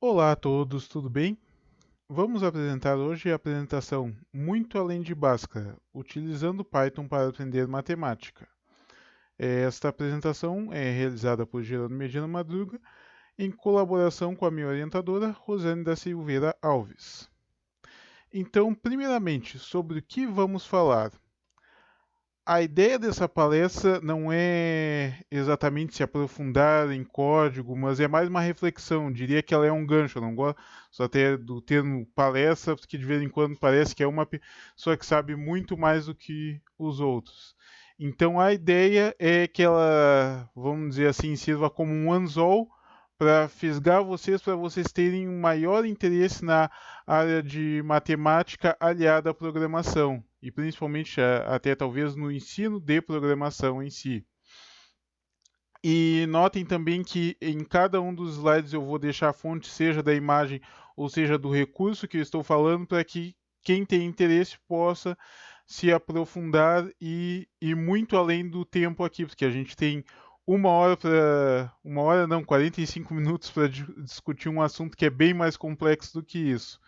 Olá a todos, tudo bem? Vamos apresentar hoje a apresentação Muito Além de Bhaskara, utilizando Python para aprender matemática. Esta apresentação é realizada por Gerando Medina Madruga, em colaboração com a minha orientadora, Rosane da Silveira Alves. Então, primeiramente, sobre o que vamos falar? A ideia dessa palestra não é exatamente se aprofundar em código, mas é mais uma reflexão. Diria que ela é um gancho. Eu não gosto só até do termo palestra, porque de vez em quando parece que é uma pessoa que sabe muito mais do que os outros. Então a ideia é que ela, vamos dizer assim, sirva como um anzol para vocês terem um maior interesse na área de matemática aliada à programação e principalmente até talvez no ensino de programação em si. E notem também que em cada um dos slides eu vou deixar a fonte, seja da imagem ou seja do recurso que eu estou falando, para que quem tem interesse possa se aprofundar e ir muito além do tempo aqui, porque a gente tem uma hora não, 45 minutos para discutir um assunto que é bem mais complexo do que isso.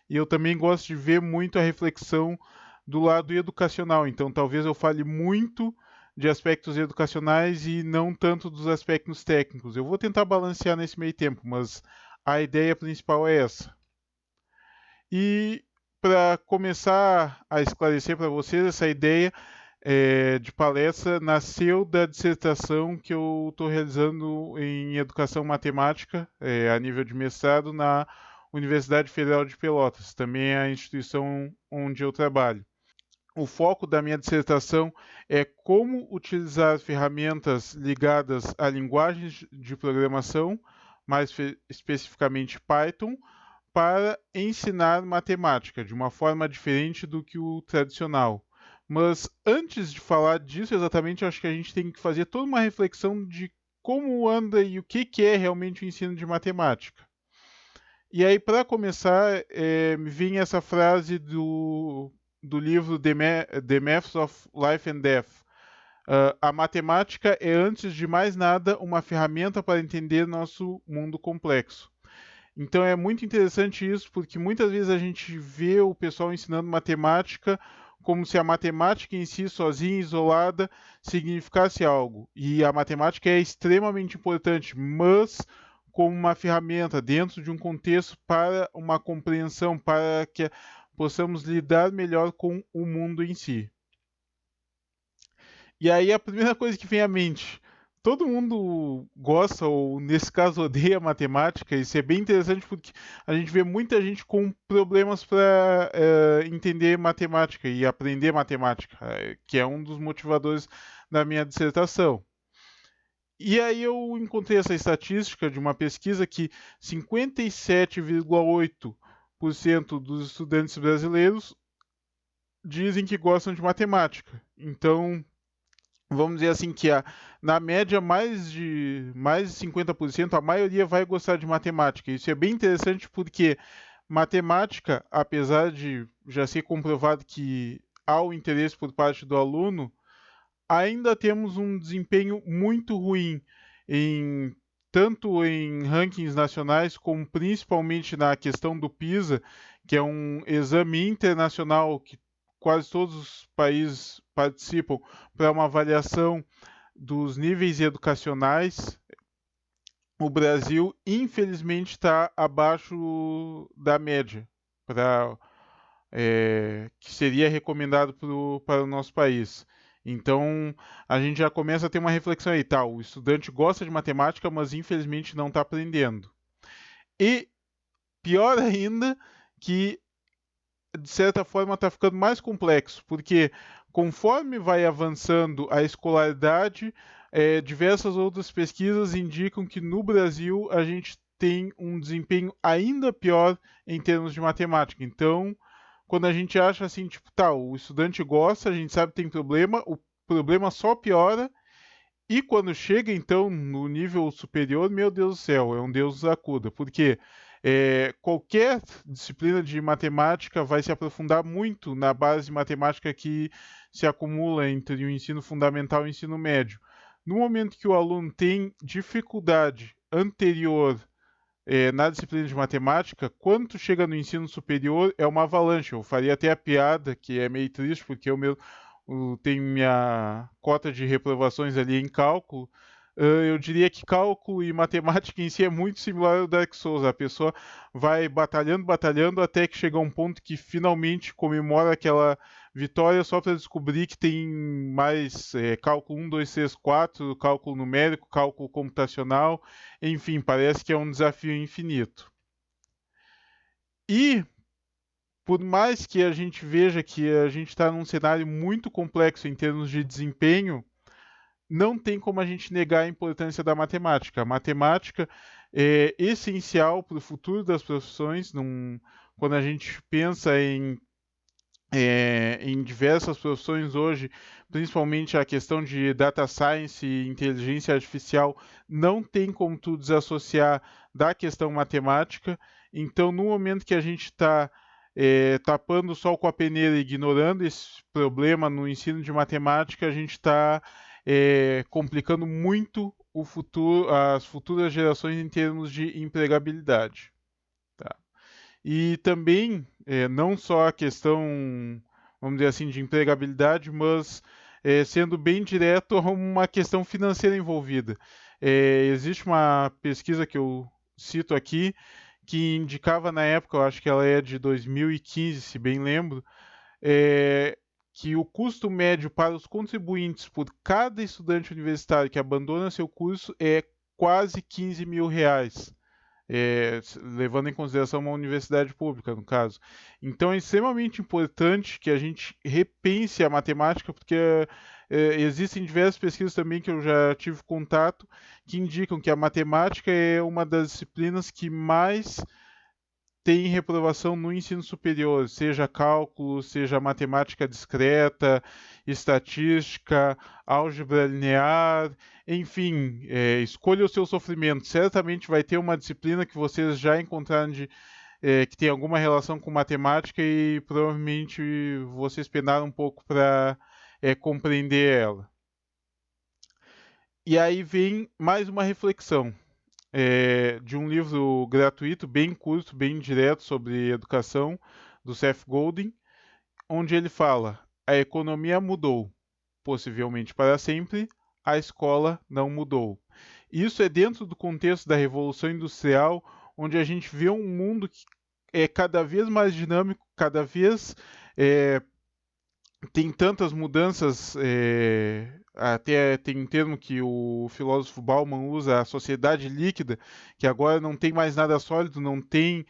E eu também gosto de ver muito a reflexão do lado educacional. Então, talvez eu fale muito de aspectos educacionais e não tanto dos aspectos técnicos. Eu vou tentar balancear nesse meio tempo, mas a ideia principal é essa. E para começar a esclarecer para vocês, essa ideia de palestra nasceu da dissertação que eu estou realizando em Educação Matemática, a nível de mestrado, na Universidade Federal de Pelotas, também é a instituição onde eu trabalho. O foco da minha dissertação é como utilizar ferramentas ligadas a linguagens de programação, mais especificamente Python, para ensinar matemática de uma forma diferente do que o tradicional. Mas antes de falar disso exatamente, acho que a gente tem que fazer toda uma reflexão de como anda e o que é realmente o ensino de matemática. E aí, para começar, me vem essa frase do livro The Maths of Life and Death. A matemática é, antes de mais nada, uma ferramenta para entender nosso mundo complexo. Então é muito interessante isso, porque muitas vezes a gente vê o pessoal ensinando matemática como se a matemática em si, sozinha, isolada, significasse algo. E a matemática é extremamente importante, mas como uma ferramenta dentro de um contexto para uma compreensão, para que possamos lidar melhor com o mundo em si. E aí a primeira coisa que vem à mente, todo mundo gosta, ou nesse caso odeia matemática. Isso é bem interessante porque a gente vê muita gente com problemas para entender matemática e aprender matemática, que é um dos motivadores da minha dissertação. E aí eu encontrei essa estatística de uma pesquisa que 57,8% dos estudantes brasileiros dizem que gostam de matemática. Então, vamos dizer assim que na média mais de 50% a maioria vai gostar de matemática. Isso é bem interessante porque matemática, apesar de já ser comprovado que há o interesse por parte do aluno, ainda temos um desempenho muito ruim em tanto em rankings nacionais como principalmente na questão do PISA, que é um exame internacional que quase todos os países participam para uma avaliação dos níveis educacionais. O Brasil, infelizmente, está abaixo da média que seria recomendado para o nosso país. Então, a gente já começa a ter uma reflexão aí, tá? O estudante gosta de matemática, mas infelizmente não está aprendendo. E pior ainda, que de certa forma está ficando mais complexo, porque conforme vai avançando a escolaridade, diversas outras pesquisas indicam que no Brasil a gente tem um desempenho ainda pior em termos de matemática. Então, quando a gente acha assim, tipo, tá, o estudante gosta, a gente sabe que tem problema, o problema só piora, e quando chega então no nível superior, meu Deus do céu, é um Deus nos acuda, porque qualquer disciplina de matemática vai se aprofundar muito na base de matemática que se acumula entre o ensino fundamental e o ensino médio. No momento que o aluno tem dificuldade anterior na disciplina de matemática, quando tu chega no ensino superior, é uma avalanche. Eu faria até a piada, que é meio triste, porque eu tenho minha cota de reprovações ali em cálculo. Eu diria que cálculo e matemática em si é muito similar ao Dark Souls. A pessoa vai batalhando, batalhando, até que chega a um ponto que finalmente comemora aquela vitória só para descobrir que tem mais cálculo 1, 2, 3, 4, cálculo numérico, cálculo computacional, enfim, parece que é um desafio infinito. E, por mais que a gente veja que a gente está num cenário muito complexo em termos de desempenho, não tem como a gente negar a importância da matemática. A matemática é essencial para o futuro das profissões. Quando a gente pensa em diversas profissões hoje, principalmente a questão de data science e inteligência artificial, não tem como tu desassociar da questão matemática. Então, no momento que a gente está tapando o sol com a peneira e ignorando esse problema no ensino de matemática, a gente está complicando muito o futuro, as futuras gerações em termos de empregabilidade. Tá? E também, não só a questão, vamos dizer assim, de empregabilidade, mas sendo bem direto, uma questão financeira envolvida. Existe uma pesquisa que eu cito aqui, que indicava na época, eu acho que ela é de 2015, se bem lembro, que o custo médio para os contribuintes por cada estudante universitário que abandona seu curso é quase 15 mil reais. Levando em consideração uma universidade pública, no caso. Então é extremamente importante que a gente repense a matemática, porque existem diversas pesquisas também que eu já tive contato que indicam que a matemática é uma das disciplinas que mais tem reprovação no ensino superior, seja cálculo, seja matemática discreta, estatística, álgebra linear, enfim, escolha o seu sofrimento. Certamente vai ter uma disciplina que vocês já encontraram que tem alguma relação com matemática e provavelmente vocês penaram um pouco para compreender ela. E aí vem mais uma reflexão. De um livro gratuito, bem curto, bem direto sobre educação, do Seth Godin, onde ele fala: a economia mudou, possivelmente para sempre, a escola não mudou. Isso é dentro do contexto da Revolução Industrial, onde a gente vê um mundo que é cada vez mais dinâmico, cada vez tem tantas mudanças, até tem um termo que o filósofo Bauman usa, a sociedade líquida, que agora não tem mais nada sólido, não tem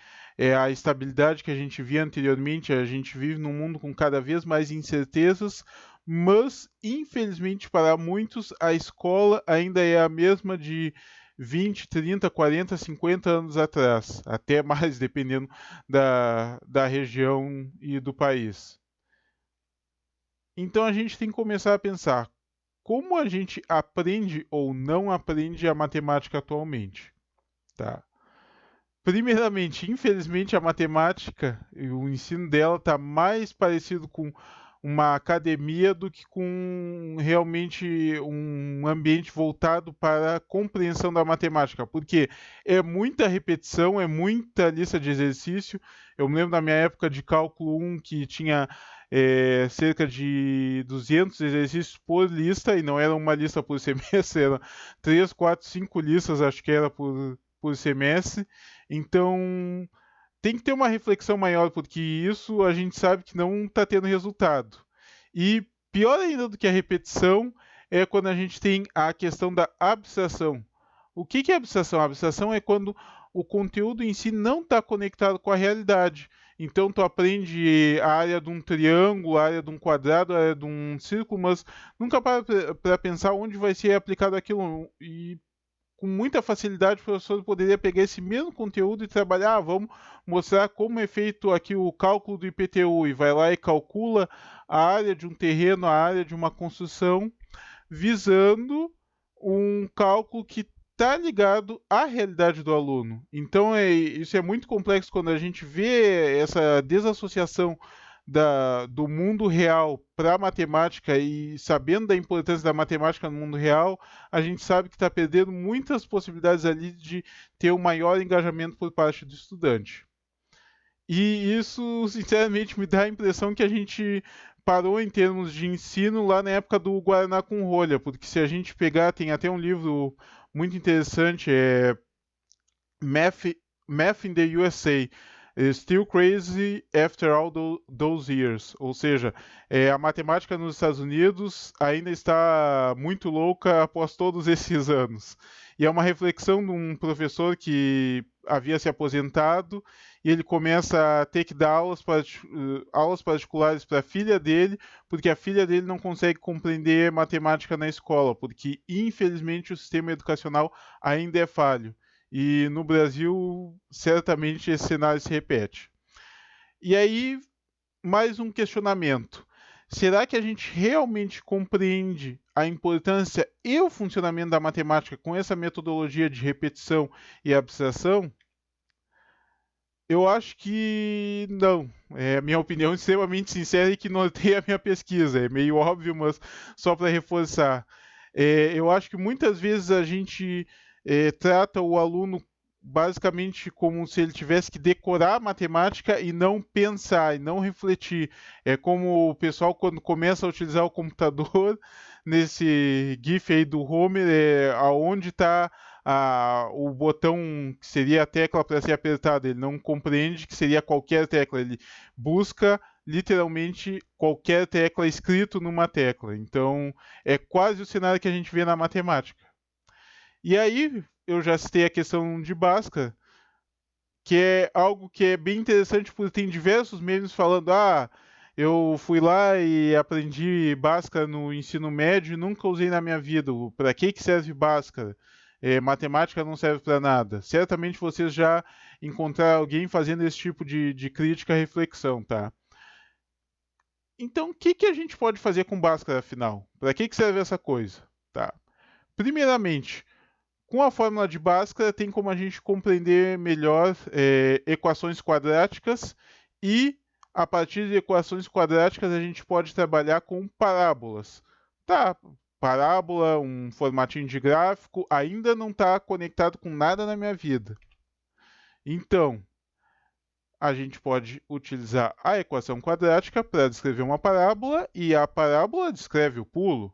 a estabilidade que a gente via anteriormente, a gente vive num mundo com cada vez mais incertezas, mas, infelizmente para muitos, a escola ainda é a mesma de 20, 30, 40, 50 anos atrás, até mais, dependendo da região e do país. Então a gente tem que começar a pensar como a gente aprende ou não aprende a matemática atualmente. Tá? Primeiramente, infelizmente, a matemática e o ensino dela está mais parecido com uma academia do que com realmente um ambiente voltado para a compreensão da matemática, porque é muita repetição, é muita lista de exercício. Eu me lembro da minha época de cálculo 1 que tinha cerca de 200 exercícios por lista, e não era uma lista por semestre, eram 3, 4, 5 listas, acho que era por semestre. Então, tem que ter uma reflexão maior, porque isso a gente sabe que não está tendo resultado. E pior ainda do que a repetição é quando a gente tem a questão da abstração. O que é abstração? A abstração é quando o conteúdo em si não está conectado com a realidade. Então, tu aprende a área de um triângulo, a área de um quadrado, a área de um círculo, mas nunca para pensar onde vai ser aplicado aquilo. E com muita facilidade o professor poderia pegar esse mesmo conteúdo e trabalhar, vamos mostrar como é feito aqui o cálculo do IPTU, e vai lá e calcula a área de um terreno, a área de uma construção, visando um cálculo que está ligado à realidade do aluno. Então isso é muito complexo quando a gente vê essa desassociação do mundo real para a matemática e sabendo da importância da matemática no mundo real, a gente sabe que está perdendo muitas possibilidades ali de ter um maior engajamento por parte do estudante. E isso, sinceramente, me dá a impressão que a gente parou em termos de ensino lá na época do Guaraná com rolha, porque se a gente pegar, tem até um livro muito interessante, Math in the USA, Still Crazy After All Those Years, ou seja, a matemática nos Estados Unidos ainda está muito louca após todos esses anos. E é uma reflexão de um professor que havia se aposentado e ele começa a ter que dar aulas particulares para a filha dele, porque a filha dele não consegue compreender matemática na escola, porque infelizmente o sistema educacional ainda é falho. E no Brasil, certamente esse cenário se repete. E aí, mais um questionamento. Será que a gente realmente compreende a importância e o funcionamento da matemática com essa metodologia de repetição e abstração? Eu acho que não. É a minha opinião extremamente sincera e que norteia a minha pesquisa. É meio óbvio, mas só para reforçar. Eu acho que muitas vezes a gente trata o aluno basicamente como se ele tivesse que decorar a matemática e não pensar, e não refletir. É como o pessoal, quando começa a utilizar o computador, nesse GIF aí do Homer, aonde está o botão que seria a tecla para ser apertada. Ele não compreende que seria qualquer tecla. Ele busca literalmente qualquer tecla escrito numa tecla. Então, é quase o cenário que a gente vê na matemática. E aí, eu já citei a questão de Bhaskara, que é algo que é bem interessante porque tem diversos memes falando: eu fui lá e aprendi Bhaskara no ensino médio e nunca usei na minha vida. Para que serve Bhaskara? Matemática não serve para nada. Certamente vocês já encontraram alguém fazendo esse tipo de crítica à reflexão, tá? Então, o que a gente pode fazer com Bhaskara, afinal? Para que serve essa coisa? Tá? Primeiramente, com a fórmula de Bhaskara, tem como a gente compreender melhor equações quadráticas e, a partir de equações quadráticas, a gente pode trabalhar com parábolas. Tá, parábola, um formatinho de gráfico, ainda não está conectado com nada na minha vida. Então, a gente pode utilizar a equação quadrática para descrever uma parábola e a parábola descreve o pulo.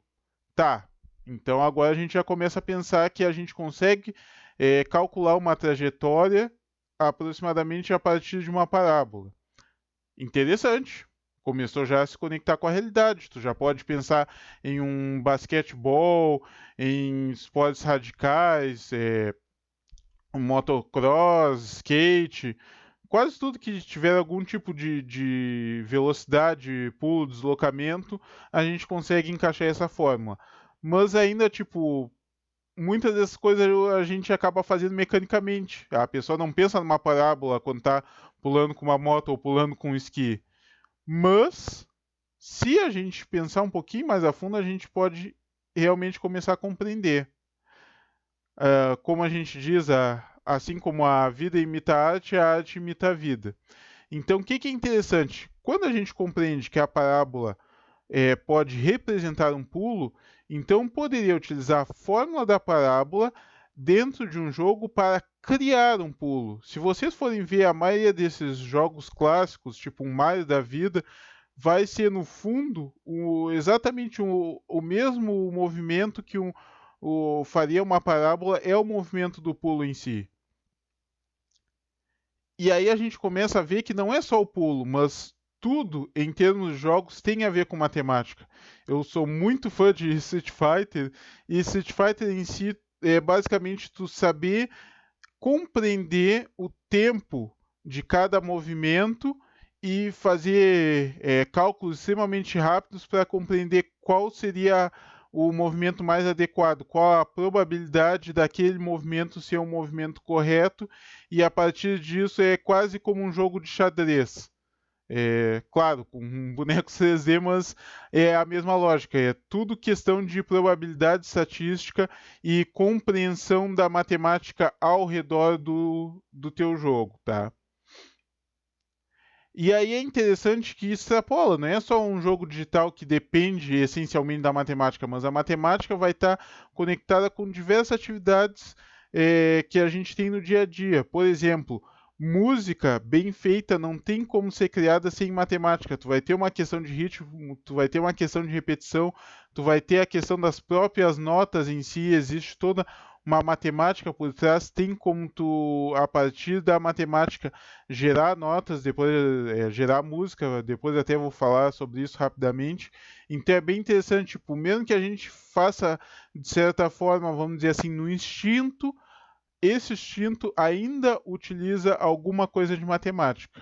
Tá, então agora a gente já começa a pensar que a gente consegue calcular uma trajetória aproximadamente a partir de uma parábola. Interessante. Começou já a se conectar com a realidade. Tu já pode pensar em um basquetebol, em esportes radicais, motocross, skate, quase tudo que tiver algum tipo de velocidade, pulo, deslocamento, a gente consegue encaixar essa fórmula. Mas ainda, tipo, muitas dessas coisas a gente acaba fazendo mecanicamente. A pessoa não pensa numa parábola quando está pulando com uma moto ou pulando com um esqui. Mas, se a gente pensar um pouquinho mais a fundo, a gente pode realmente começar a compreender. Como a gente diz, assim como a vida imita a arte imita a vida. Então, o que é interessante? Quando a gente compreende que a parábola pode representar um pulo, então poderia utilizar a fórmula da parábola dentro de um jogo para criar um pulo. Se vocês forem ver a maioria desses jogos clássicos, tipo um Mario da vida, vai ser no fundo exatamente o mesmo movimento que faria uma parábola, é o movimento do pulo em si. E aí a gente começa a ver que não é só o pulo, mas tudo em termos de jogos tem a ver com matemática. Eu sou muito fã de Street Fighter e Street Fighter em si é basicamente tu saber compreender o tempo de cada movimento e fazer cálculos extremamente rápidos para compreender qual seria o movimento mais adequado, qual a probabilidade daquele movimento ser um movimento correto, e a partir disso é quase como um jogo de xadrez. Claro, com um boneco 3D, mas é a mesma lógica. É tudo questão de probabilidade estatística e compreensão da matemática ao redor do teu jogo, tá? E aí é interessante que extrapola, não é só um jogo digital que depende essencialmente da matemática, mas a matemática vai estar conectada com diversas atividades que a gente tem no dia a dia. Por exemplo, música bem feita não tem como ser criada sem matemática. Tu vai ter uma questão de ritmo, tu vai ter uma questão de repetição, tu vai ter a questão das próprias notas em si, existe toda uma matemática por trás, tem como tu, a partir da matemática, gerar notas, depois gerar música, depois até vou falar sobre isso rapidamente. Então é bem interessante, tipo, mesmo que a gente faça de certa forma, vamos dizer assim, no instinto, esse instinto ainda utiliza alguma coisa de matemática.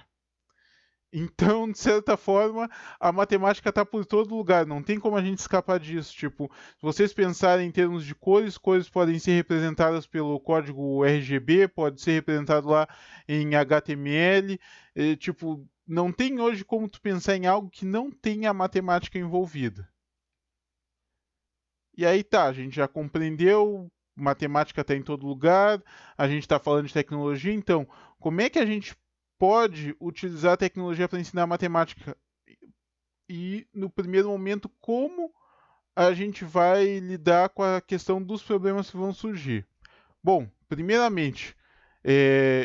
Então, de certa forma, a matemática está por todo lugar, não tem como a gente escapar disso. Tipo, se vocês pensarem em termos de cores, cores podem ser representadas pelo código RGB, pode ser representado lá em HTML. Tipo, não tem hoje como tu pensar em algo que não tenha matemática envolvida. E aí tá, a gente já compreendeu, matemática está em todo lugar, a gente está falando de tecnologia, então, como é que a gente pode utilizar a tecnologia para ensinar matemática? E, no primeiro momento, como a gente vai lidar com a questão dos problemas que vão surgir? Bom, primeiramente,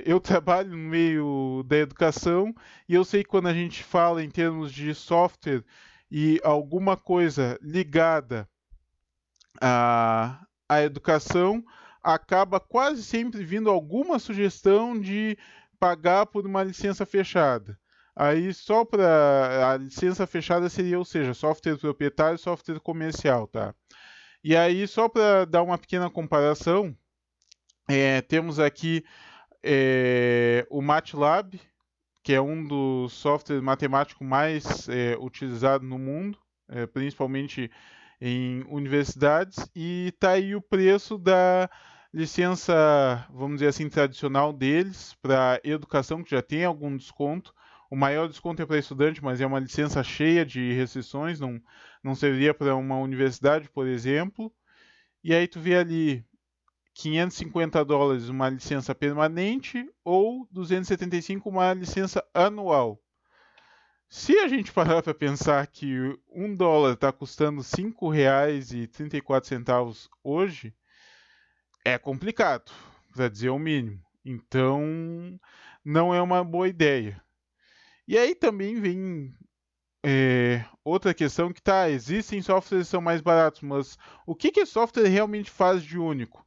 eu trabalho no meio da educação e eu sei que quando a gente fala em termos de software e alguma coisa ligada a educação, acaba quase sempre vindo alguma sugestão de pagar por uma licença fechada. Aí só para a licença fechada seria, ou seja, software proprietário e software comercial, tá? E aí só para dar uma pequena comparação, temos aqui o MATLAB, que é um dos softwares matemáticos mais utilizados no mundo, principalmente em universidades, e está aí o preço da licença, vamos dizer assim, tradicional deles para educação, que já tem algum desconto. O maior desconto é para estudante, mas é uma licença cheia de restrições, não serviria para uma universidade, por exemplo. E aí tu vê ali $550 uma licença permanente ou 275 uma licença anual. Se a gente parar para pensar que $1 está custando R$ 5,34 hoje, é complicado, para dizer o mínimo. Então, não é uma boa ideia. E aí também vem outra questão que tá, existem softwares que são mais baratos, mas o que esse software realmente faz de único?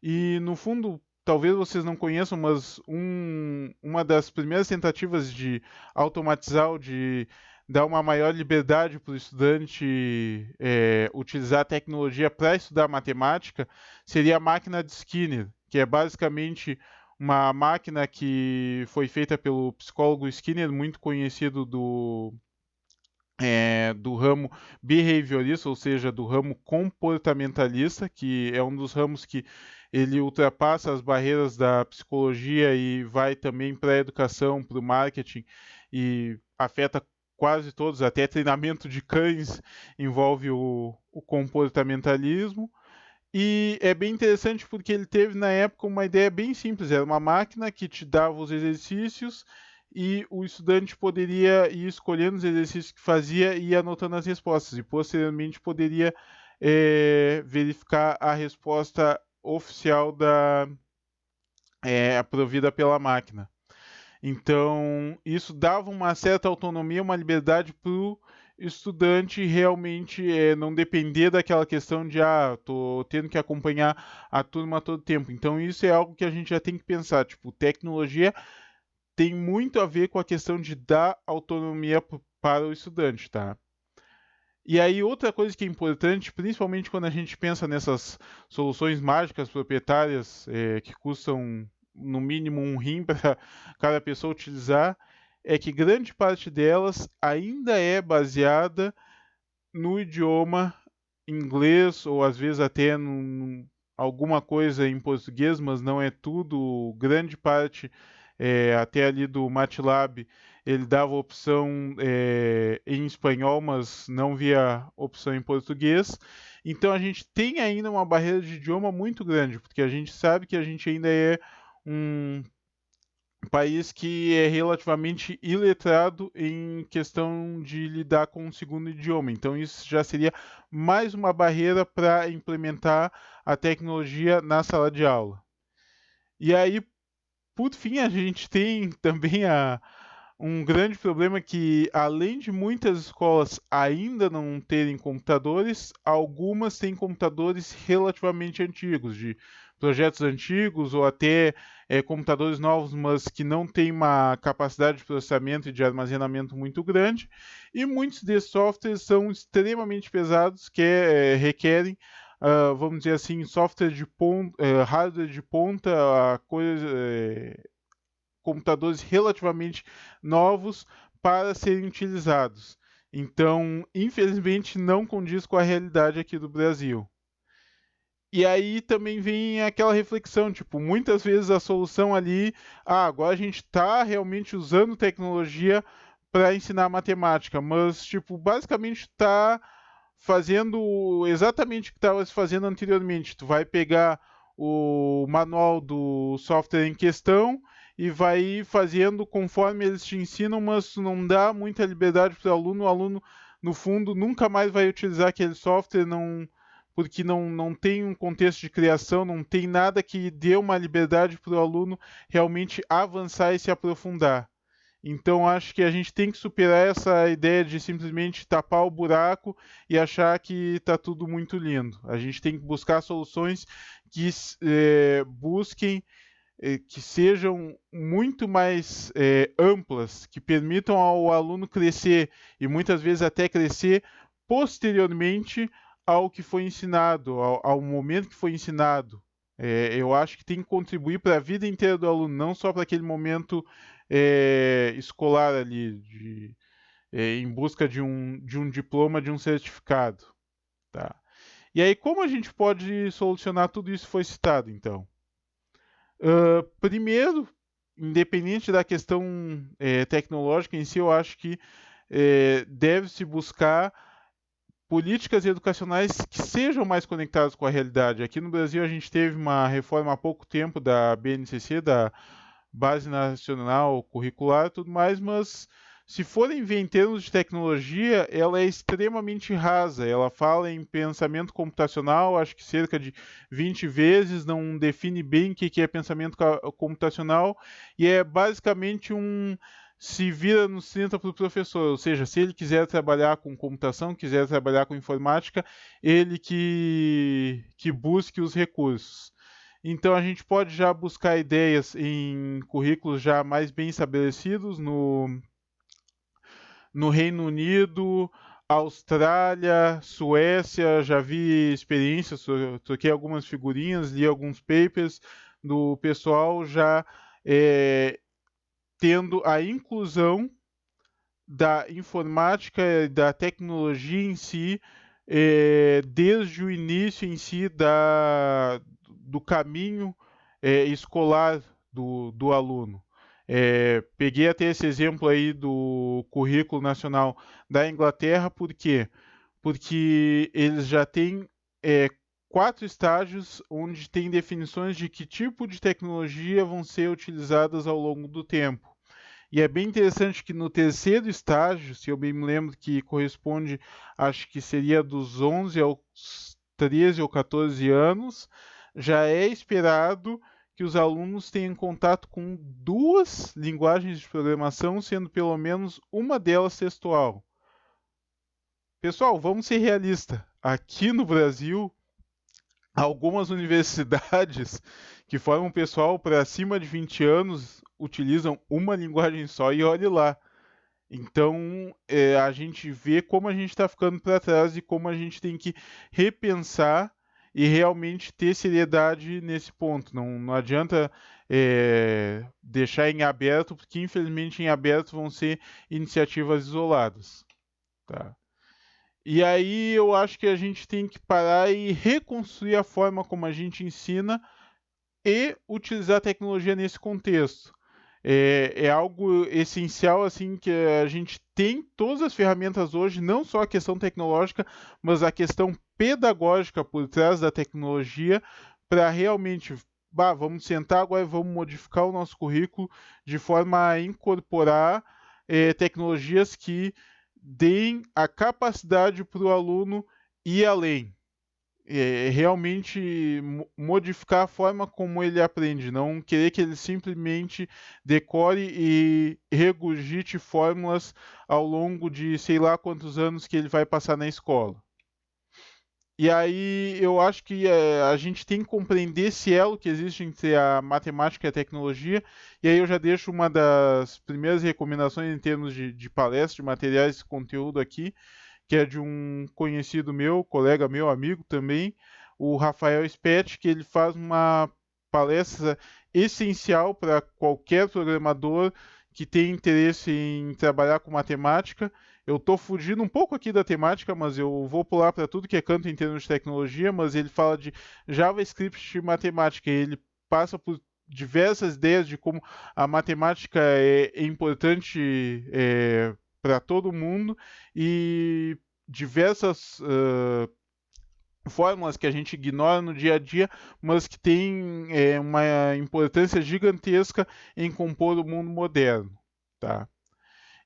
E no fundo, talvez vocês não conheçam, mas uma das primeiras tentativas de automatizar ou de dar uma maior liberdade para o estudante utilizar a tecnologia para estudar matemática seria a máquina de Skinner, que é basicamente uma máquina que foi feita pelo psicólogo Skinner, muito conhecido do ramo behaviorista, ou seja, do ramo comportamentalista, que é um dos ramos que ele ultrapassa as barreiras da psicologia e vai também para a educação, para o marketing e afeta quase todos, até treinamento de cães envolve o comportamentalismo. E é bem interessante porque ele teve na época uma ideia bem simples, era uma máquina que te dava os exercícios e o estudante poderia ir escolhendo os exercícios que fazia e ir anotando as respostas, e posteriormente poderia verificar a resposta oficial provida pela máquina. Então, isso dava uma certa autonomia, uma liberdade para o estudante realmente não depender daquela questão de tô tendo que acompanhar a turma todo tempo. Então, isso é algo que a gente já tem que pensar. Tipo, tecnologia tem muito a ver com a questão de dar autonomia para o estudante, tá? E aí, outra coisa que é importante, principalmente quando a gente pensa nessas soluções mágicas proprietárias que custam no mínimo um rim para cada pessoa utilizar, é que grande parte delas ainda é baseada no idioma inglês ou às vezes até alguma coisa em português, mas não é tudo. Grande parte, até ali do MATLAB, ele dava opção em espanhol, mas não via opção em português. Então a gente tem ainda uma barreira de idioma muito grande, porque a gente sabe que a gente ainda é um país que é relativamente iletrado em questão de lidar com o segundo idioma. Então, isso já seria mais uma barreira para implementar a tecnologia na sala de aula. E aí, por fim, a gente tem também um grande problema que, além de muitas escolas ainda não terem computadores, algumas têm computadores relativamente antigos, de projetos antigos ou até computadores novos, mas que não têm uma capacidade de processamento e de armazenamento muito grande. E muitos desses softwares são extremamente pesados, que requerem vamos dizer assim, software de ponta, hardware de ponta, computadores relativamente novos para serem utilizados. Então, infelizmente, não condiz com a realidade aqui do Brasil. E aí também vem aquela reflexão, tipo, muitas vezes a solução ali, agora a gente está realmente usando tecnologia para ensinar matemática, mas, tipo, basicamente está fazendo exatamente o que estava se fazendo anteriormente. Tu vai pegar o manual do software em questão e vai ir fazendo conforme eles te ensinam, mas tu não dá muita liberdade para o aluno, no fundo, nunca mais vai utilizar aquele software, porque não tem um contexto de criação, não tem nada que dê uma liberdade para o aluno realmente avançar e se aprofundar. Então acho que a gente tem que superar essa ideia de simplesmente tapar o buraco e achar que está tudo muito lindo. A gente tem que buscar soluções que busquem, que sejam muito mais amplas, que permitam ao aluno crescer e muitas vezes até crescer posteriormente ao que foi ensinado, ao momento que foi ensinado. Eu acho que tem que contribuir para a vida inteira do aluno, não só para aquele momento escolar ali, em busca de um diploma, de um certificado. Tá? E aí, como a gente pode solucionar tudo isso que foi citado, então? Primeiro, independente da questão tecnológica em si, eu acho que deve-se buscar políticas educacionais que sejam mais conectadas com a realidade. Aqui no Brasil, a gente teve uma reforma há pouco tempo da BNCC, da Base Nacional Curricular e tudo mais, mas se forem ver em termos de tecnologia, ela é extremamente rasa. Ela fala em pensamento computacional, acho que cerca de 20 vezes, não define bem o que é pensamento computacional, e é basicamente se vira nos 30 para o professor, ou seja, se ele quiser trabalhar com computação, quiser trabalhar com informática, ele que busque os recursos. Então a gente pode já buscar ideias em currículos já mais bem estabelecidos no Reino Unido, Austrália, Suécia, já vi experiências, troquei algumas figurinhas, li alguns papers do pessoal já tendo a inclusão da informática e da tecnologia em si desde o início em si do caminho escolar do aluno. Peguei até esse exemplo aí do currículo nacional da Inglaterra, por quê? Porque eles já têm 4 estágios onde tem definições de que tipo de tecnologia vão ser utilizadas ao longo do tempo. E é bem interessante que no terceiro estágio, se eu bem me lembro que corresponde, acho que seria dos 11 aos 13 ou 14 anos, já é esperado que os alunos tenham contato com 2 linguagens de programação, sendo pelo menos uma delas textual. Pessoal, vamos ser realistas. Aqui no Brasil, algumas universidades que formam pessoal para acima de 20 anos utilizam uma linguagem só e olhe lá. Então, a gente vê como a gente está ficando para trás e como a gente tem que repensar e realmente ter seriedade nesse ponto. Não adianta deixar em aberto, porque infelizmente em aberto vão ser iniciativas isoladas. Tá? E aí eu acho que a gente tem que parar e reconstruir a forma como a gente ensina e utilizar a tecnologia nesse contexto. É algo essencial assim que a gente tem todas as ferramentas hoje, não só a questão tecnológica, mas a questão pedagógica por trás da tecnologia para realmente vamos sentar agora e vamos modificar o nosso currículo de forma a incorporar tecnologias que deem a capacidade para o aluno ir além. Realmente modificar a forma como ele aprende, não querer que ele simplesmente decore e regurgite fórmulas ao longo de sei lá quantos anos que ele vai passar na escola. E aí eu acho que a gente tem que compreender esse elo que existe entre a matemática e a tecnologia, e aí eu já deixo uma das primeiras recomendações em termos de palestra, de materiais de conteúdo aqui, que é de um conhecido meu, colega meu, amigo também, o Rafael Spetti, que ele faz uma palestra essencial para qualquer programador que tem interesse em trabalhar com matemática. Eu estou fugindo um pouco aqui da temática, mas eu vou pular para tudo que é canto em termos de tecnologia, mas ele fala de JavaScript e matemática, e ele passa por diversas ideias de como a matemática é importante para todo mundo e diversas fórmulas que a gente ignora no dia a dia, mas que têm uma importância gigantesca em compor o mundo moderno, tá?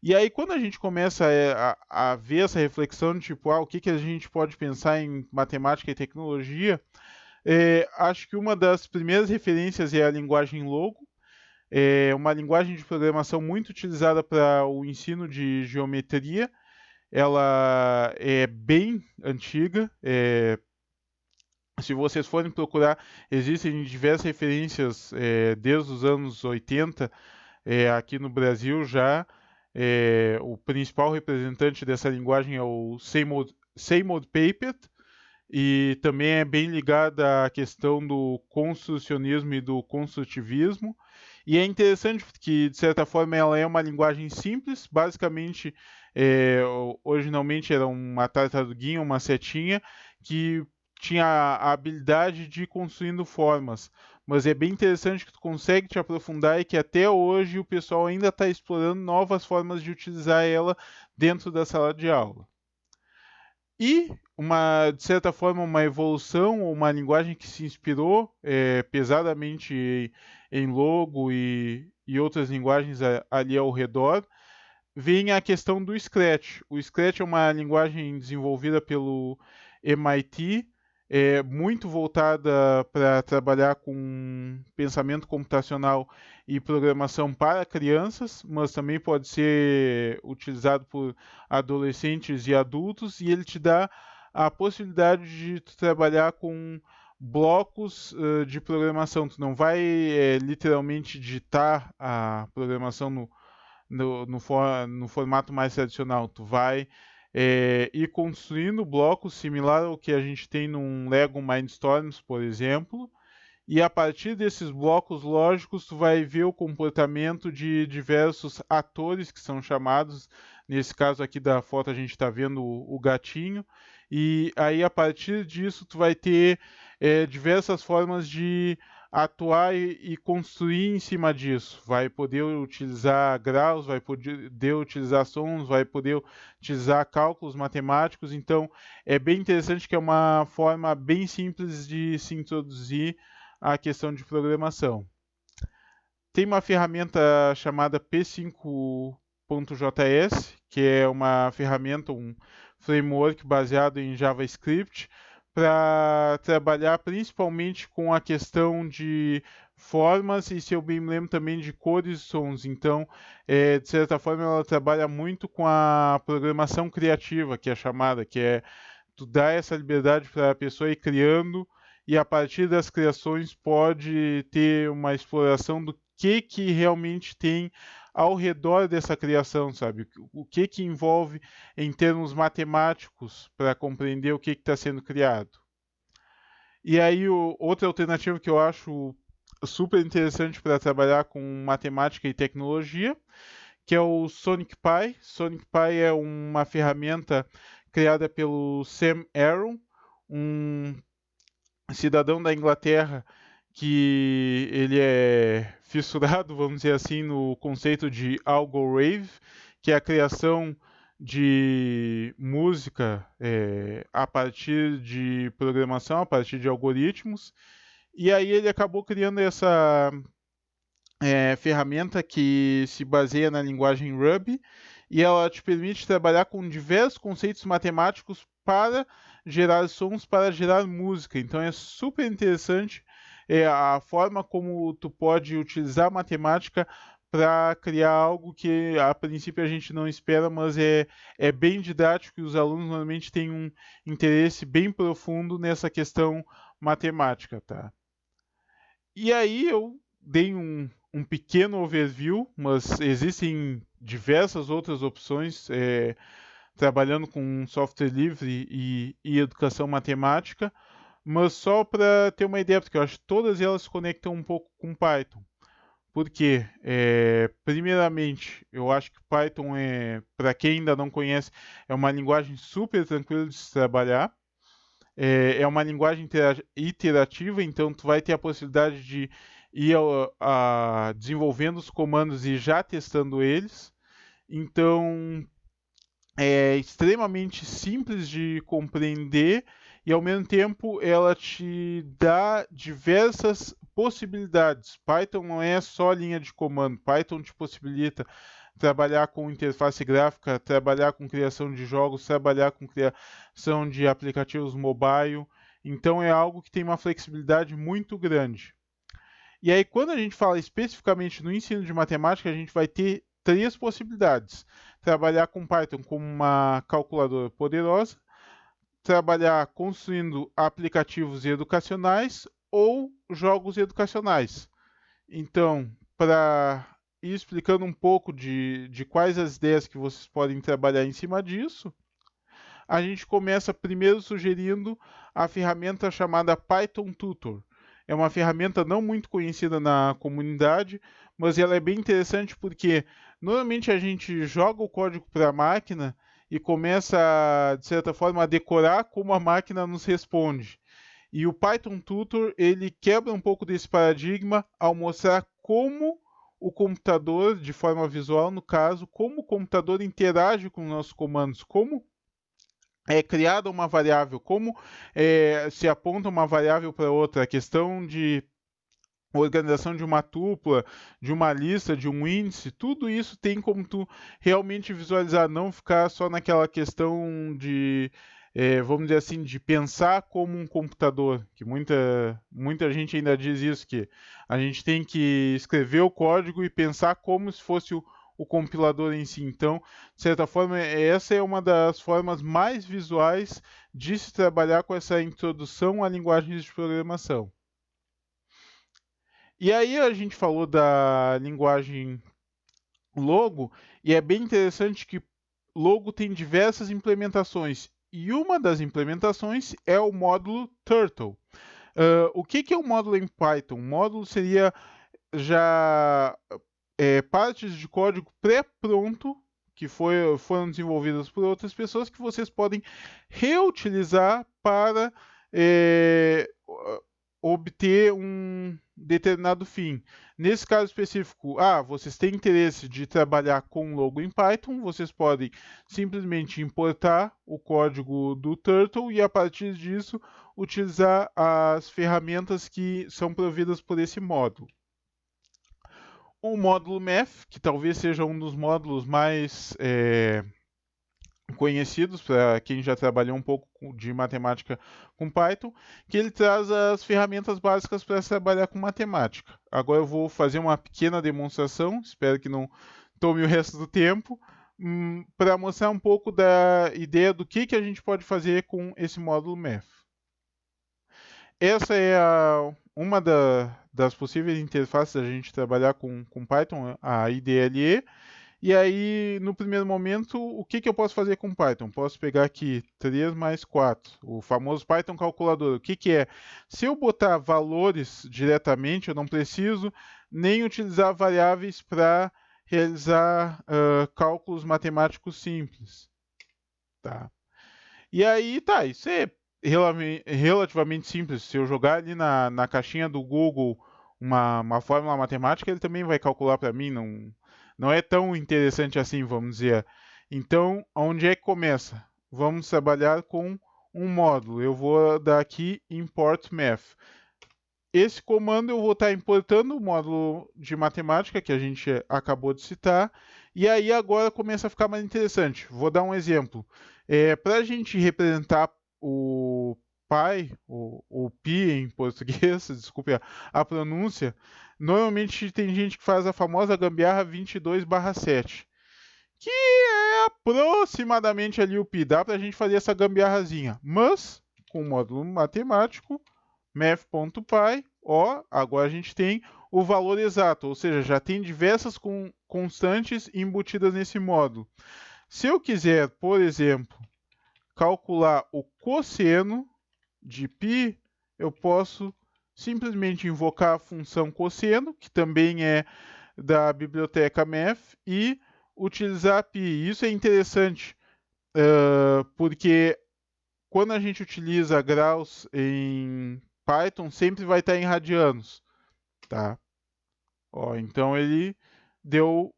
E aí, quando a gente começa a ver essa reflexão de tipo, o que a gente pode pensar em matemática e tecnologia, acho que uma das primeiras referências é a linguagem Logo, uma linguagem de programação muito utilizada para o ensino de geometria. Ela é bem antiga. Se vocês forem procurar, existem diversas referências desde os anos 80 aqui no Brasil já. O principal representante dessa linguagem é o Seymour Papert, e também é bem ligada à questão do construcionismo e do construtivismo. E é interessante porque, de certa forma, ela é uma linguagem simples, basicamente, originalmente era uma tartaruguinha, uma setinha, que tinha a habilidade de ir construindo formas. Mas é bem interessante que tu consegue te aprofundar e que até hoje o pessoal ainda está explorando novas formas de utilizar ela dentro da sala de aula. E, de certa forma, uma evolução ou uma linguagem que se inspirou pesadamente em Logo e outras linguagens ali ao redor, vem a questão do Scratch. O Scratch é uma linguagem desenvolvida pelo MIT, muito voltada para trabalhar com pensamento computacional e programação para crianças, mas também pode ser utilizado por adolescentes e adultos, e ele te dá a possibilidade de trabalhar com blocos de programação. Tu não vai literalmente digitar a programação no formato mais tradicional. Tu vai ir construindo blocos similar ao que a gente tem num Lego Mindstorms, por exemplo, e a partir desses blocos lógicos tu vai ver o comportamento de diversos atores que são chamados. Nesse caso aqui da foto a gente está vendo o gatinho, e aí a partir disso tu vai ter diversas formas de atuar e construir em cima disso. Vai poder utilizar graus, vai poder utilizar sons, vai poder utilizar cálculos matemáticos. Então é bem interessante que é uma forma bem simples de se introduzir a questão de programação. Tem uma ferramenta chamada P5.js, que é uma ferramenta, um framework baseado em JavaScript, para trabalhar principalmente com a questão de formas e, se eu bem me lembro, também de cores e sons. Então, de certa forma, ela trabalha muito com a programação criativa, que é chamada, que é tu dar essa liberdade para a pessoa ir criando, e a partir das criações pode ter uma exploração do que realmente tem ao redor dessa criação, sabe? O que envolve em termos matemáticos para compreender o que está sendo criado. E aí outra alternativa que eu acho super interessante para trabalhar com matemática e tecnologia, que é o SonicPy. SonicPy é uma ferramenta criada pelo Sam Aaron, um cidadão da Inglaterra que ele é fissurado, vamos dizer assim, no conceito de Algorave, que é a criação de música a partir de programação, a partir de algoritmos. E aí ele acabou criando essa ferramenta que se baseia na linguagem Ruby e ela te permite trabalhar com diversos conceitos matemáticos para gerar sons, para gerar música. Então é super interessante a forma como tu pode utilizar a matemática para criar algo que a princípio a gente não espera, mas é bem didático e os alunos normalmente têm um interesse bem profundo nessa questão matemática, tá? E aí eu dei um pequeno overview, mas existem diversas outras opções trabalhando com software livre e educação matemática, mas só para ter uma ideia, porque eu acho que todas elas se conectam um pouco com Python. Porque, primeiramente, eu acho que Python para quem ainda não conhece, é uma linguagem super tranquila de se trabalhar. É uma linguagem iterativa, então tu vai ter a possibilidade de ir desenvolvendo os comandos e já testando eles. Então é extremamente simples de compreender e ao mesmo tempo ela te dá diversas possibilidades. Python não é só linha de comando, Python te possibilita trabalhar com interface gráfica, trabalhar com criação de jogos, trabalhar com criação de aplicativos mobile. Então é algo que tem uma flexibilidade muito grande. E aí, quando a gente fala especificamente no ensino de matemática, a gente vai ter três possibilidades: trabalhar com Python como uma calculadora poderosa, trabalhar construindo aplicativos educacionais ou jogos educacionais. Então, para ir explicando um pouco de quais as ideias que vocês podem trabalhar em cima disso, a gente começa primeiro sugerindo a ferramenta chamada Python Tutor. É uma ferramenta não muito conhecida na comunidade, mas ela é bem interessante porque normalmente a gente joga o código para a máquina e começa, de certa forma, a decorar como a máquina nos responde. E o Python Tutor ele quebra um pouco desse paradigma ao mostrar como o computador, de forma visual no caso, como o computador interage com nossos comandos, como é criada uma variável, como se aponta uma variável para outra, a questão de organização de uma tupla, de uma lista, de um índice, tudo isso tem como tu realmente visualizar, não ficar só naquela questão de, vamos dizer assim, de pensar como um computador, que muita gente ainda diz isso, que a gente tem que escrever o código e pensar como se fosse o compilador em si. Então, de certa forma, essa é uma das formas mais visuais de se trabalhar com essa introdução a linguagens de programação. E aí a gente falou da linguagem Logo, e é bem interessante que Logo tem diversas implementações, e uma das implementações é o módulo Turtle. O que é um módulo em Python? Um módulo seria já partes de código pré-pronto que foram desenvolvidas por outras pessoas que vocês podem reutilizar para obter um determinado fim. Nesse caso específico, vocês têm interesse de trabalhar com Logo em Python, vocês podem simplesmente importar o código do Turtle e a partir disso utilizar as ferramentas que são providas por esse módulo. O módulo Math, que talvez seja um dos módulos mais conhecidos para quem já trabalhou um pouco de matemática com Python, que ele traz as ferramentas básicas para trabalhar com matemática. Agora eu vou fazer uma pequena demonstração, espero que não tome o resto do tempo, para mostrar um pouco da ideia do que a gente pode fazer com esse módulo Math. Essa é uma das possíveis interfaces da gente trabalhar com Python, a IDLE. E aí, no primeiro momento, o que eu posso fazer com Python? Posso pegar aqui 3 mais 4, o famoso Python calculador. O que é? Se eu botar valores diretamente, eu não preciso nem utilizar variáveis para realizar cálculos matemáticos simples. Tá? E aí, isso é relativamente simples. Se eu jogar ali na caixinha do Google uma fórmula matemática, ele também vai calcular para mim. Não é tão interessante assim, vamos dizer. Então, onde é que começa? Vamos trabalhar com um módulo. Eu vou dar aqui import math. esse comando eu vou estar importando o módulo de matemática que a gente acabou de citar, e aí agora começa a ficar mais interessante. Vou dar um exemplo. Para a gente representar o pi, ou pi em português, desculpe a pronúncia, normalmente tem gente que faz a famosa gambiarra 22/7, que é aproximadamente ali o pi. Dá para a gente fazer essa gambiarrazinha, mas com o módulo matemático, math.py, agora a gente tem o valor exato, ou seja, já tem diversas constantes embutidas nesse módulo. Se eu quiser, por exemplo, calcular o cosseno de π, eu posso simplesmente invocar a função cosseno, que também é da biblioteca math, e utilizar π. Isso é interessante, porque quando a gente utiliza graus em Python, sempre vai estar em radianos, tá? Então ele deu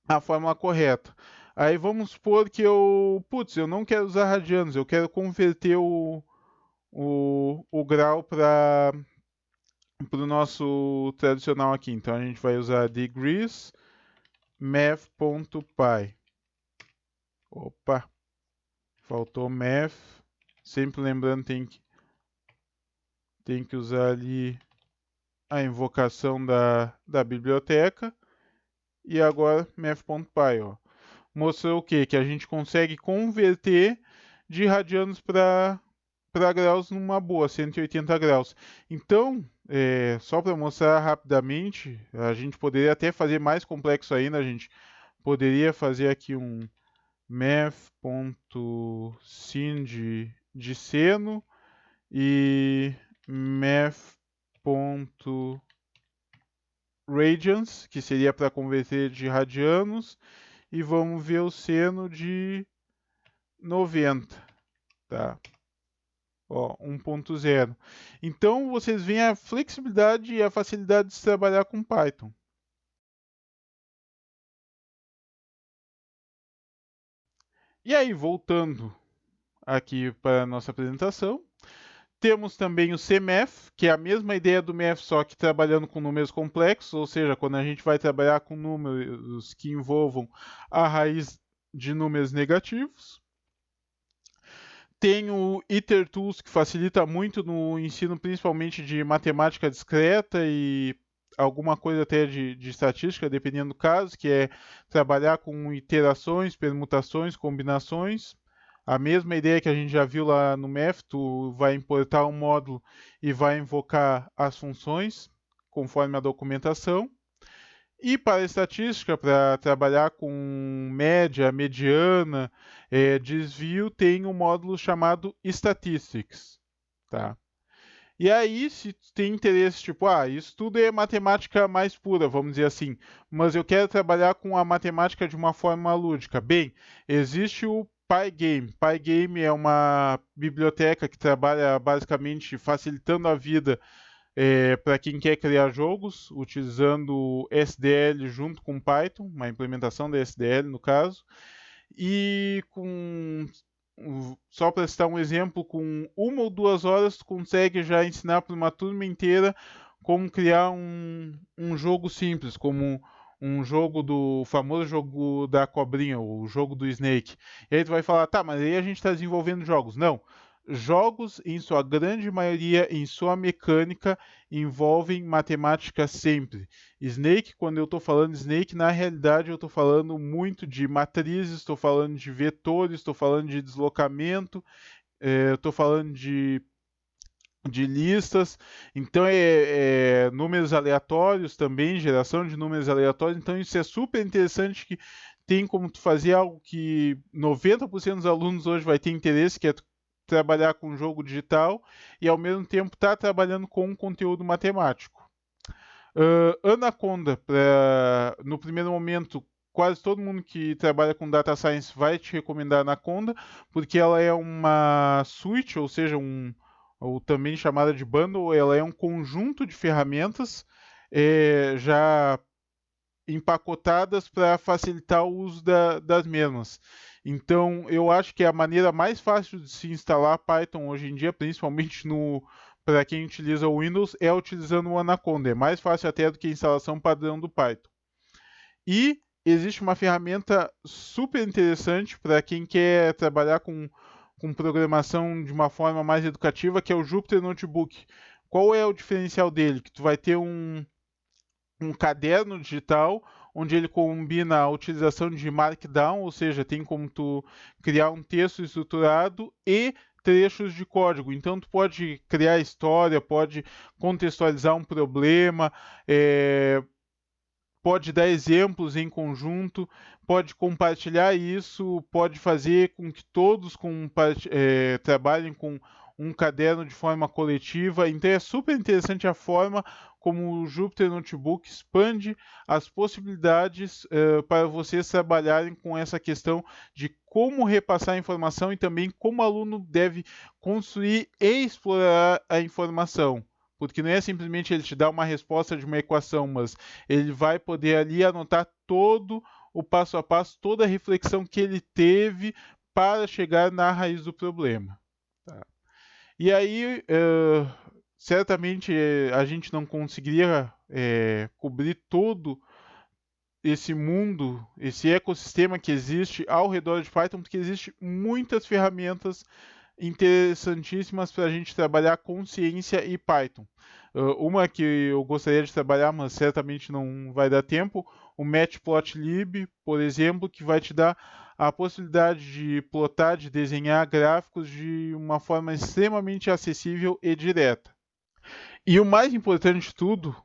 a fórmula correta. Aí vamos supor que eu não quero usar radianos, eu quero converter o grau para o nosso tradicional aqui. Então a gente vai usar degrees math.py. Opa, faltou math. Sempre lembrando, tem que usar ali a invocação da biblioteca. E agora math.py. Mostrou o quê? Que a gente consegue converter de radianos para graus numa boa, 180 graus. Então, só para mostrar rapidamente, a gente poderia até fazer mais complexo ainda, a gente poderia fazer aqui um math.sin de seno e math.radians, que seria para converter de radianos, e vamos ver o seno de 90, tá? 1.0. Então vocês veem a flexibilidade e a facilidade de se trabalhar com Python. E aí, voltando aqui para a nossa apresentação, temos também o CMath, que é a mesma ideia do Math, só que trabalhando com números complexos, ou seja, quando a gente vai trabalhar com números que envolvam a raiz de números negativos. Tem o IterTools, que facilita muito no ensino, principalmente de matemática discreta e alguma coisa até de estatística, dependendo do caso, que é trabalhar com iterações, permutações, combinações. A mesma ideia que a gente já viu lá no Math, tu vai importar um módulo e vai invocar as funções, conforme a documentação. E para a estatística, para trabalhar com média, mediana, desvio, tem um módulo chamado Statistics, tá? E aí, se tem interesse, tipo, isso tudo é matemática mais pura, vamos dizer assim, mas eu quero trabalhar com a matemática de uma forma lúdica. Bem, existe o Pygame. Pygame é uma biblioteca que trabalha basicamente facilitando a vida para quem quer criar jogos, utilizando SDL junto com Python, uma implementação da SDL no caso, e só para citar um exemplo, com 1 ou 2 horas tu consegue já ensinar para uma turma inteira como criar um jogo simples, como um jogo do famoso jogo da cobrinha, o jogo do Snake. E aí tu vai falar, tá, mas aí a gente está desenvolvendo jogos. Não. Jogos, em sua grande maioria, em sua mecânica, envolvem matemática sempre. Snake, quando eu estou falando Snake, na realidade eu estou falando muito de matrizes, estou falando de vetores, estou falando de deslocamento, estou falando de listas, então números aleatórios também, geração de números aleatórios, então isso é super interessante, que tem como tu fazer algo que 90% dos alunos hoje vai ter interesse, que é trabalhar com jogo digital e ao mesmo tempo estar trabalhando com um conteúdo matemático. Anaconda, no primeiro momento, quase todo mundo que trabalha com Data Science vai te recomendar Anaconda, porque ela é uma suite, ou seja, ou também chamada de bundle, ela é um conjunto de ferramentas já empacotadas para facilitar o uso das mesmas. Então, eu acho que a maneira mais fácil de se instalar Python hoje em dia, principalmente no para quem utiliza o Windows, é utilizando o Anaconda. É mais fácil até do que a instalação padrão do Python. E existe uma ferramenta super interessante para quem quer trabalhar com programação de uma forma mais educativa, que é o Jupyter Notebook. Qual é o diferencial dele? Que tu vai ter um caderno digital, onde ele combina a utilização de Markdown, ou seja, tem como tu criar um texto estruturado e trechos de código. Então, tu pode criar história, pode contextualizar um problema, pode dar exemplos em conjunto, pode compartilhar isso, pode fazer com que todos trabalhem com um caderno de forma coletiva. Então é super interessante a forma como o Jupyter Notebook expande as possibilidades para vocês trabalharem com essa questão de como repassar a informação e também como o aluno deve construir e explorar a informação. Porque não é simplesmente ele te dar uma resposta de uma equação, mas ele vai poder ali anotar todo o passo a passo, toda a reflexão que ele teve para chegar na raiz do problema. Tá? E aí, certamente a gente não conseguiria cobrir todo esse mundo, esse ecossistema que existe ao redor de Python, porque existem muitas ferramentas interessantíssimas para a gente trabalhar com ciência e Python. Uma que eu gostaria de trabalhar, mas certamente não vai dar tempo, o Matplotlib, por exemplo, que vai te dar a possibilidade de plotar, de desenhar gráficos de uma forma extremamente acessível e direta. E o mais importante de tudo,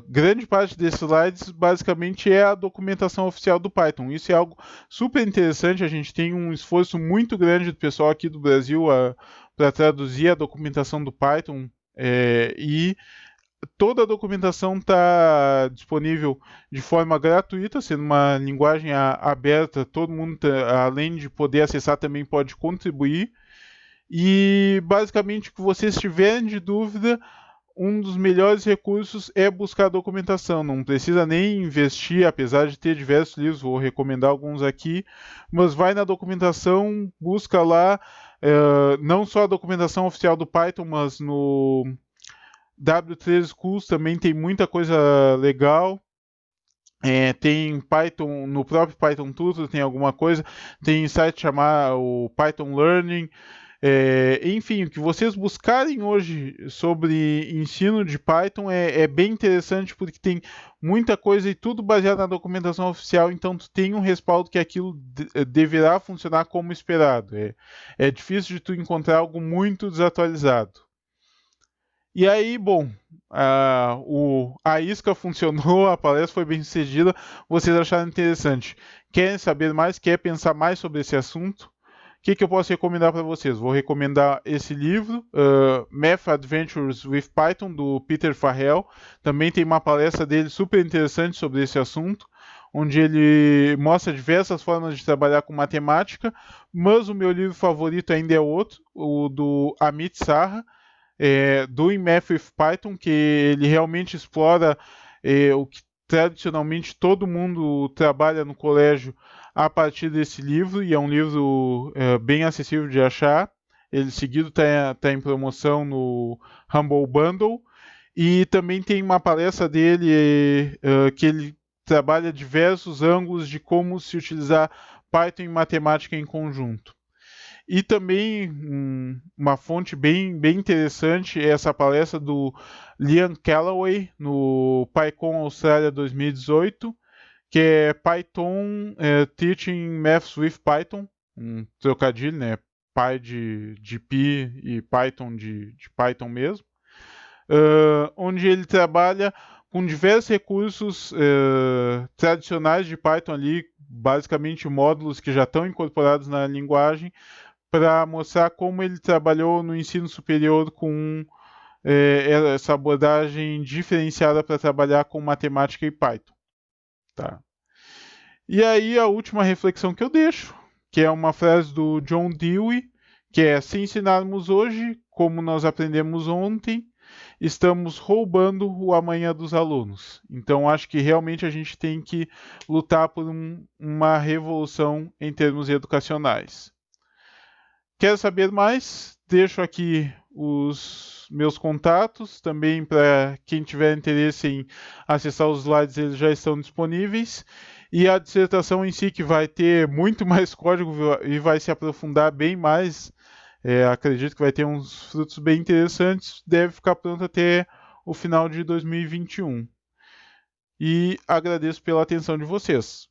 grande parte desses slides basicamente é a documentação oficial do Python. Isso é algo super interessante, a gente tem um esforço muito grande do pessoal aqui do Brasil para traduzir a documentação do Python e toda a documentação está disponível de forma gratuita, sendo uma linguagem aberta, todo mundo, além de poder acessar, também pode contribuir. E basicamente, o que vocês tiverem de dúvida, um dos melhores recursos é buscar documentação. Não precisa nem investir, apesar de ter diversos livros, vou recomendar alguns aqui, mas vai na documentação, busca lá, não só a documentação oficial do Python, mas no W3 Schools também tem muita coisa legal. Tem Python, no próprio Python Tutor tem alguma coisa, tem site chamado o Python Learning. Enfim, o que vocês buscarem hoje sobre ensino de Python é bem interessante porque tem muita coisa e tudo baseado na documentação oficial, então tu tem um respaldo que aquilo deverá funcionar como esperado. É difícil de tu encontrar algo muito desatualizado. E aí, bom, a isca funcionou, a palestra foi bem sucedida, vocês acharam interessante. Querem saber mais, querem pensar mais sobre esse assunto? O que eu posso recomendar para vocês? Vou recomendar esse livro, Math Adventures with Python, do Peter Farrell. Também tem uma palestra dele super interessante sobre esse assunto, onde ele mostra diversas formas de trabalhar com matemática, mas o meu livro favorito ainda é outro, o do Amit Saha, Doing Math with Python, que ele realmente explora o que tradicionalmente todo mundo trabalha no colégio a partir desse livro, e é um livro bem acessível de achar. Ele seguido está em promoção no Humble Bundle, e também tem uma palestra dele que ele trabalha diversos ângulos de como se utilizar Python e matemática em conjunto. E também uma fonte bem interessante é essa palestra do Liam Callaway no PyCon Austrália 2018, que é Python Teaching Maths with Python, um trocadilho, né? Py de Pi e Python de Python mesmo, onde ele trabalha com diversos recursos tradicionais de Python ali, basicamente módulos que já estão incorporados na linguagem, para mostrar como ele trabalhou no ensino superior com essa abordagem diferenciada para trabalhar com matemática e Python. Tá? E aí a última reflexão que eu deixo, que é uma frase do John Dewey, que é: se ensinarmos hoje como nós aprendemos ontem, estamos roubando o amanhã dos alunos. Então acho que realmente a gente tem que lutar por uma revolução em termos educacionais. Quer saber mais? Deixo aqui os meus contatos, também para quem tiver interesse em acessar os slides, eles já estão disponíveis. E a dissertação em si, que vai ter muito mais código e vai se aprofundar bem mais, acredito que vai ter uns frutos bem interessantes, deve ficar pronta até o final de 2021. E agradeço pela atenção de vocês.